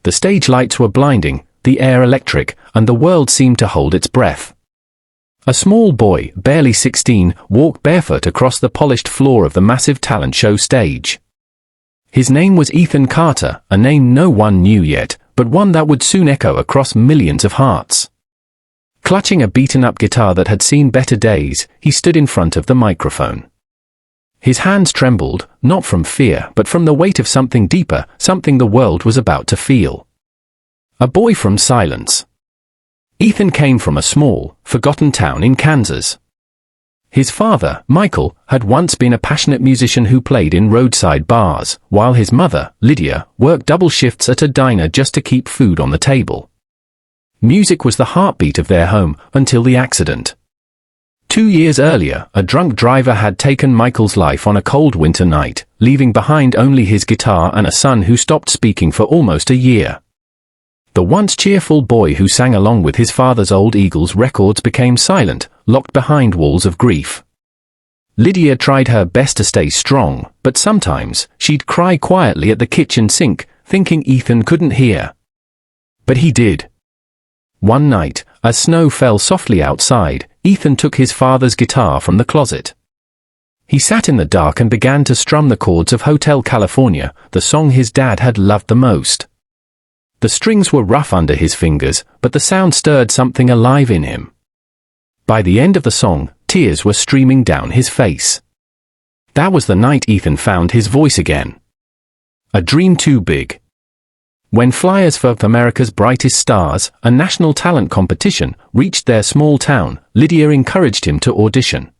The stage lights were blinding, the air electric, and the world seemed to hold its breath. A small boy, barely 16, walked barefoot across the polished floor of the massive talent show stage. His name was Ethan Carter, a name no one knew yet, but one that would soon echo across millions of hearts. Clutching a beaten-up guitar that had seen better days, he stood in front of the microphone. His hands trembled, not from fear, but from the weight of something deeper, something the world was about to feel. A boy from silence. Ethan came from a small, forgotten town in Kansas. His father, Michael, had once been a passionate musician who played in roadside bars, while his mother, Lydia, worked double shifts at a diner just to keep food on the table. Music was the heartbeat of their home, until the accident. 2 years earlier, a drunk driver had taken Michael's life on a cold winter night, leaving behind only his guitar and a son who stopped speaking for almost a year. The once cheerful boy who sang along with his father's old Eagles records became silent, locked behind walls of grief. Lydia tried her best to stay strong, but sometimes she'd cry quietly at the kitchen sink, thinking Ethan couldn't hear. But he did. One night, as snow fell softly outside, Ethan took his father's guitar from the closet. He sat in the dark and began to strum the chords of Hotel California, the song his dad had loved the most. The strings were rough under his fingers, but the sound stirred something alive in him. By the end of the song, tears were streaming down his face. That was the night Ethan found his voice again. A dream too big. When Flyers for America's Brightest Stars, a national talent competition, reached their small town, Lydia encouraged him to audition.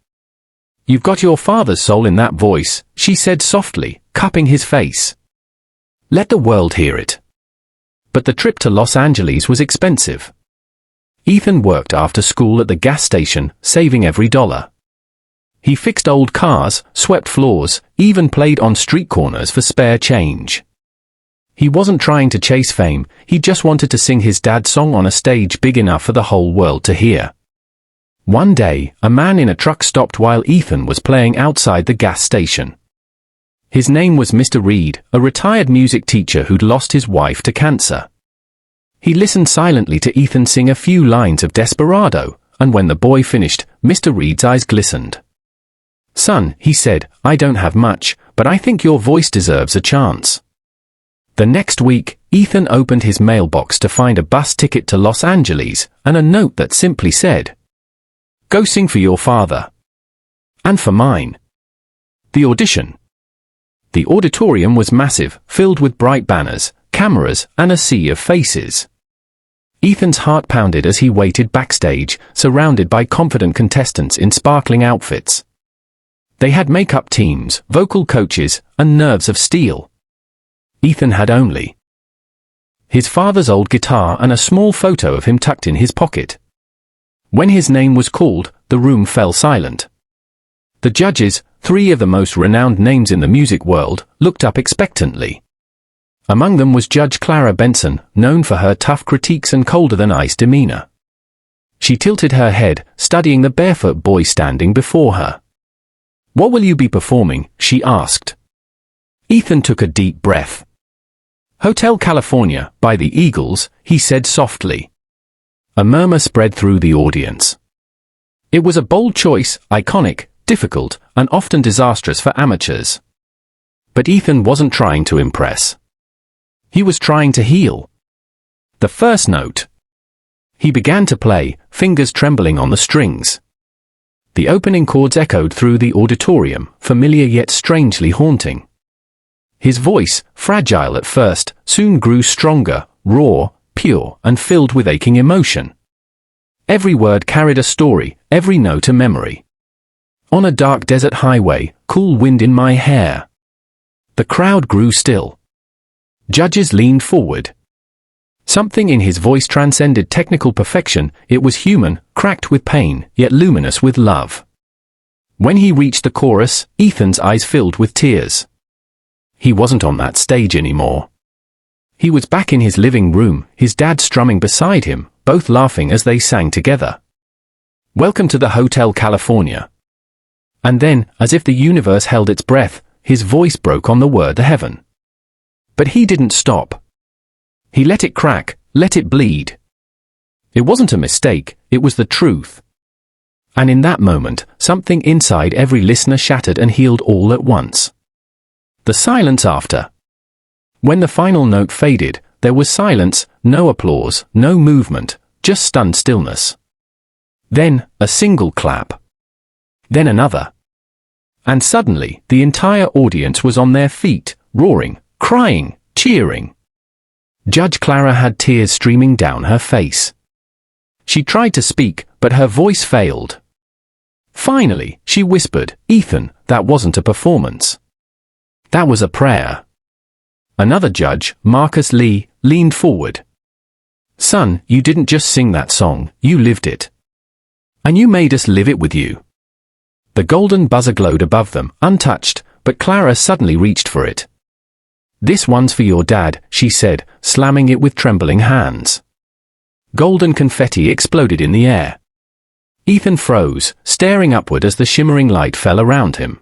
"You've got your father's soul in that voice," she said softly, cupping his face. "Let the world hear it." But the trip to Los Angeles was expensive. Ethan worked after school at the gas station, saving every dollar. He fixed old cars, swept floors, even played on street corners for spare change. He wasn't trying to chase fame, he just wanted to sing his dad's song on a stage big enough for the whole world to hear. One day, a man in a truck stopped while Ethan was playing outside the gas station. His name was Mr. Reed, a retired music teacher who'd lost his wife to cancer. He listened silently to Ethan sing a few lines of Desperado, and when the boy finished, Mr. Reed's eyes glistened. "Son," he said, "I don't have much, but I think your voice deserves a chance." The next week, Ethan opened his mailbox to find a bus ticket to Los Angeles, and a note that simply said, "Go sing for your father. And for mine." The audition. The auditorium was massive, filled with bright banners, cameras, and a sea of faces. Ethan's heart pounded as he waited backstage, surrounded by confident contestants in sparkling outfits. They had makeup teams, vocal coaches, and nerves of steel. Ethan had only his father's old guitar and a small photo of him tucked in his pocket. When his name was called, the room fell silent. The judges, 3 of the most renowned names in the music world, looked up expectantly. Among them was Judge Clara Benson, known for her tough critiques and colder-than-ice demeanor. She tilted her head, studying the barefoot boy standing before her. "What will you be performing?" she asked. Ethan took a deep breath. "Hotel California, by the Eagles," he said softly. A murmur spread through the audience. It was a bold choice, iconic, difficult, and often disastrous for amateurs. But Ethan wasn't trying to impress. He was trying to heal. The first note. He began to play, fingers trembling on the strings. The opening chords echoed through the auditorium, familiar yet strangely haunting. His voice, fragile at first, soon grew stronger, raw, pure, and filled with aching emotion. Every word carried a story, every note a memory. On a dark desert highway, cool wind in my hair. The crowd grew still. Judges leaned forward. Something in his voice transcended technical perfection. It was human, cracked with pain, yet luminous with love. When he reached the chorus, Ethan's eyes filled with tears. He wasn't on that stage anymore. He was back in his living room, his dad strumming beside him, both laughing as they sang together. "Welcome to the Hotel California." And then, as if the universe held its breath, his voice broke on the word heaven. But he didn't stop. He let it crack, let it bleed. It wasn't a mistake, it was the truth. And in that moment, something inside every listener shattered and healed all at once. The silence after. When the final note faded, there was silence, no applause, no movement, just stunned stillness. Then, a single clap. Then another. And suddenly, the entire audience was on their feet, roaring, crying, cheering. Judge Clara had tears streaming down her face. She tried to speak, but her voice failed. Finally, she whispered, "Ethan, that wasn't a performance. That was a prayer." Another judge, Marcus Lee, leaned forward. "Son, you didn't just sing that song, you lived it. And you made us live it with you." The golden buzzer glowed above them, untouched, but Clara suddenly reached for it. "This one's for your dad," she said, slamming it with trembling hands. Golden confetti exploded in the air. Ethan froze, staring upward as the shimmering light fell around him.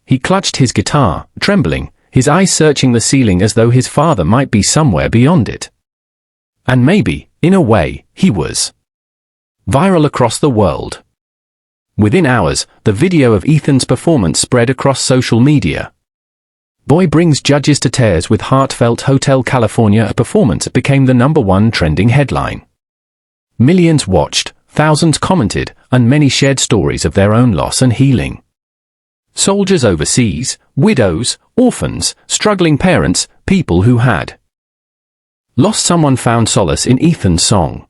He clutched his guitar, trembling, his eyes searching the ceiling as though his father might be somewhere beyond it. And maybe, in a way, he was. Viral across the world. Within hours, the video of Ethan's performance spread across social media. "Boy brings judges to tears with heartfelt Hotel California performance" became the #1 trending headline. Millions watched, thousands commented, and many shared stories of their own loss and healing. Soldiers overseas, widows, orphans, struggling parents, people who had lost someone found solace in Ethan's song.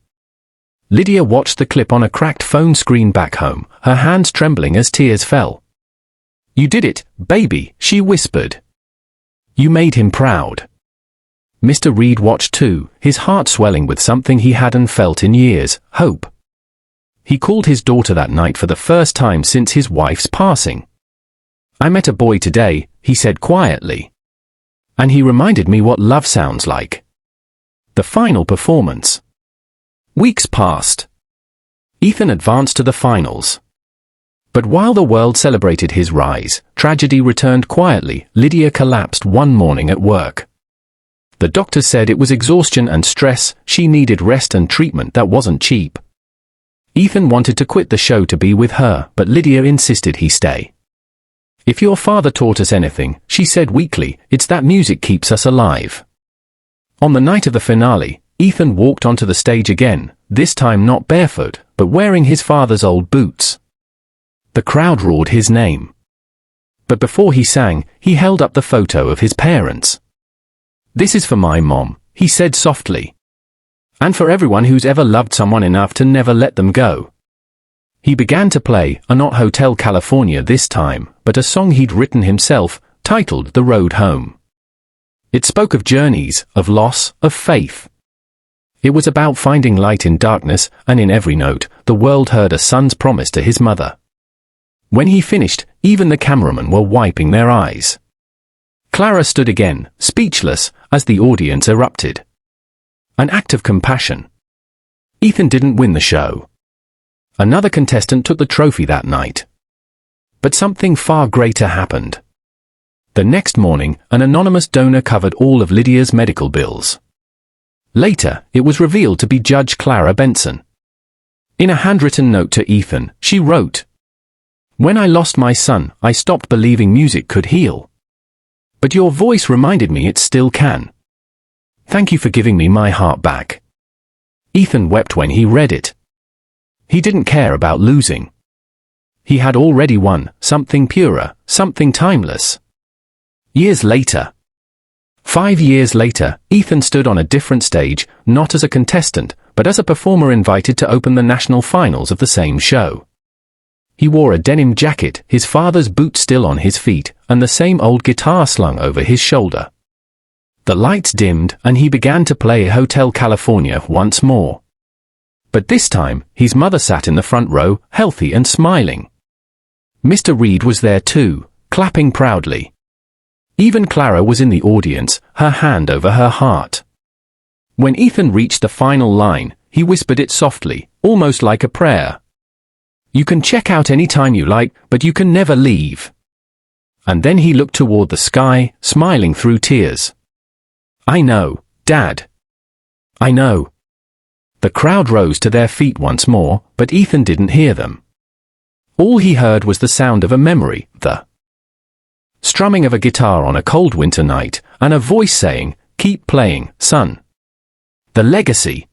Lydia watched the clip on a cracked phone screen back home, her hands trembling as tears fell. "You did it, baby," she whispered. "You made him proud." Mr. Reed watched too, his heart swelling with something he hadn't felt in years, hope. He called his daughter that night for the first time since his wife's passing. "I met a boy today," he said quietly. "And he reminded me what love sounds like." The final performance. Weeks passed. Ethan advanced to the finals. But while the world celebrated his rise, tragedy returned quietly. Lydia collapsed one morning at work. The doctors said it was exhaustion and stress, she needed rest and treatment that wasn't cheap. Ethan wanted to quit the show to be with her, but Lydia insisted he stay. "If your father taught us anything," she said weakly, "it's that music keeps us alive." On the night of the finale, Ethan walked onto the stage again, this time not barefoot, but wearing his father's old boots. The crowd roared his name. But before he sang, he held up the photo of his parents. "This is for my mom," he said softly. "And for everyone who's ever loved someone enough to never let them go." He began to play, not Hotel California this time, but a song he'd written himself, titled The Road Home. It spoke of journeys, of loss, of faith. It was about finding light in darkness, and in every note, the world heard a son's promise to his mother. When he finished, even the cameramen were wiping their eyes. Clara stood again, speechless, as the audience erupted. An act of compassion. Ethan didn't win the show. Another contestant took the trophy that night. But something far greater happened. The next morning, an anonymous donor covered all of Lydia's medical bills. Later, it was revealed to be Judge Clara Benson. In a handwritten note to Ethan, she wrote, "When I lost my son, I stopped believing music could heal. But your voice reminded me it still can. Thank you for giving me my heart back." Ethan wept when he read it. He didn't care about losing. He had already won, something purer, something timeless. Years later. 5 years later, Ethan stood on a different stage, not as a contestant, but as a performer invited to open the national finals of the same show. He wore a denim jacket, his father's boots still on his feet, and the same old guitar slung over his shoulder. The lights dimmed, and he began to play Hotel California once more. But this time, his mother sat in the front row, healthy and smiling. Mr. Reed was there too, clapping proudly. Even Clara was in the audience, her hand over her heart. When Ethan reached the final line, he whispered it softly, almost like a prayer. "You can check out any time you like, but you can never leave." And then he looked toward the sky, smiling through tears. "I know, Dad." I know. The crowd rose to their feet once more, but Ethan didn't hear them. All he heard was the sound of a memory, the strumming of a guitar on a cold winter night, and a voice saying, "Keep playing, son." The legacy.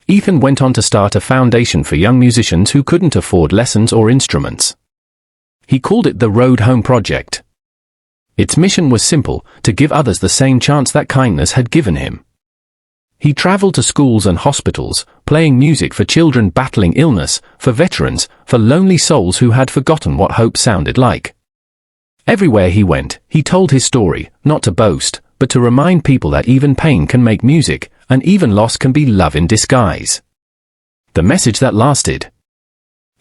Ethan went on to start a foundation for young musicians who couldn't afford lessons or instruments. He called it the Road Home Project. Its mission was simple, to give others the same chance that kindness had given him. He traveled to schools and hospitals, playing music for children battling illness, for veterans, for lonely souls who had forgotten what hope sounded like. Everywhere he went, he told his story, not to boast, but to remind people that even pain can make music, and even loss can be love in disguise. The message that lasted.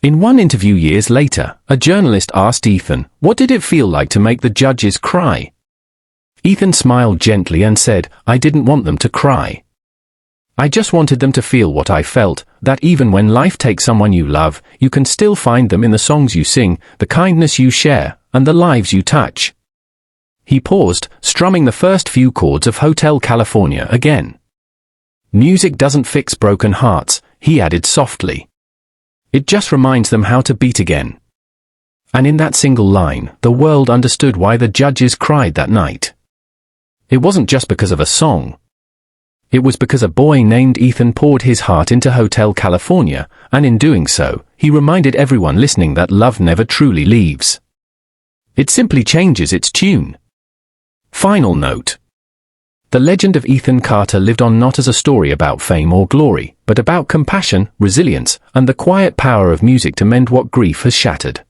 In one interview years later, a journalist asked Ethan, what did it feel like to make the judges cry? Ethan smiled gently and said, I didn't want them to cry. I just wanted them to feel what I felt, that even when life takes someone you love, you can still find them in the songs you sing, the kindness you share, and the lives you touch. He paused, strumming the first few chords of Hotel California again. Music doesn't fix broken hearts, he added softly. It just reminds them how to beat again. And in that single line, the world understood why the judges cried that night. It wasn't just because of a song. It was because a boy named Ethan poured his heart into Hotel California, and in doing so, he reminded everyone listening that love never truly leaves. It simply changes its tune. Final note. The legend of Ethan Carter lived on not as a story about fame or glory, but about compassion, resilience, and the quiet power of music to mend what grief has shattered.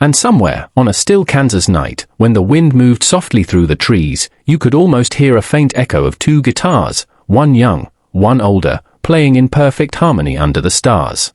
And somewhere, on a still Kansas night, when the wind moved softly through the trees, you could almost hear a faint echo of two guitars, one young, one older, playing in perfect harmony under the stars.